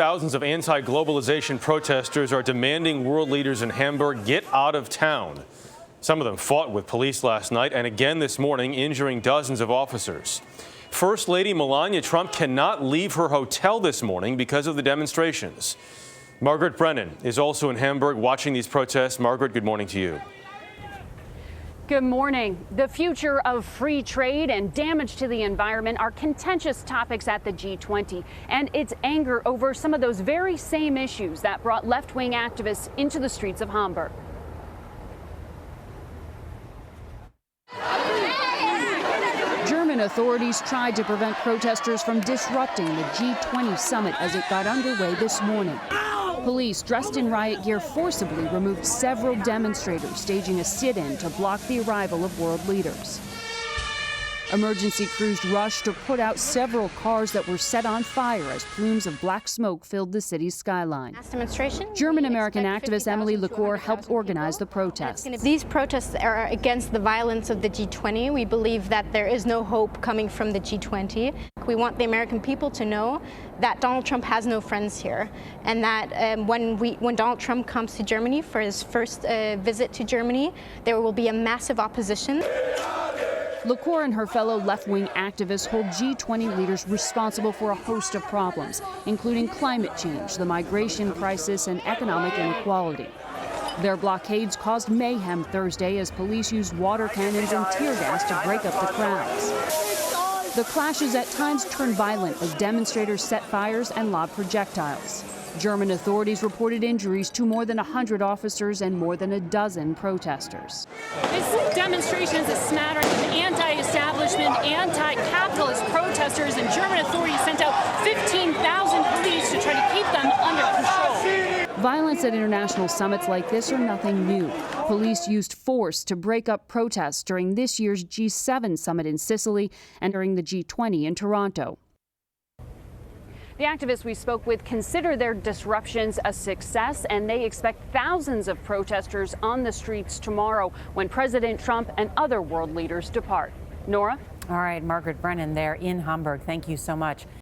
Thousands of anti-globalization protesters are demanding world leaders in Hamburg get out of town. Some of them fought with police last night and again this morning, injuring dozens of officers. First Lady Melania Trump cannot leave her hotel this morning because of the demonstrations. Margaret Brennan is also in Hamburg watching these protests. Margaret, good morning to you. Good morning. The future of free trade and damage to the environment are contentious topics at the G20, and it's anger over some of those very same issues that brought left-wing activists into the streets of Hamburg. German authorities tried to prevent protesters from disrupting the G20 summit as it got underway this morning. Police dressed in riot gear forcibly removed several demonstrators, staging a sit-in to block the arrival of world leaders. Emergency crews rushed to put out several cars that were set on fire as plumes of black smoke filled the city's skyline. German-American activist Emily LaCour helped organize the protests. These protests are against the violence of the G20. We believe that there is no hope coming from the G20. We want the American people to know that Donald Trump has no friends here, and that when Donald Trump comes to Germany for his first visit to Germany, there will be a massive opposition. LaCour and her fellow left-wing activists hold G20 leaders responsible for a host of problems, including climate change, the migration crisis, and economic inequality. Their blockades caused mayhem Thursday as police used water cannons and tear gas to break up the crowds. The clashes at times turned violent as demonstrators set fires and lobbed projectiles. German authorities reported injuries to more than 100 officers and more than a dozen protesters. This demonstration is a smattering of anti-establishment, anti-capitalist protesters, and German authorities sent out 15,000 police to try to keep them under control. Violence at international summits like this are nothing new. Police used force to break up protests during this year's G7 summit in Sicily and during the G20 in Toronto. The activists we spoke with consider their disruptions a success, and they expect thousands of protesters on the streets tomorrow when President Trump and other world leaders depart. Nora? All right, Margaret Brennan there in Hamburg. Thank you so much.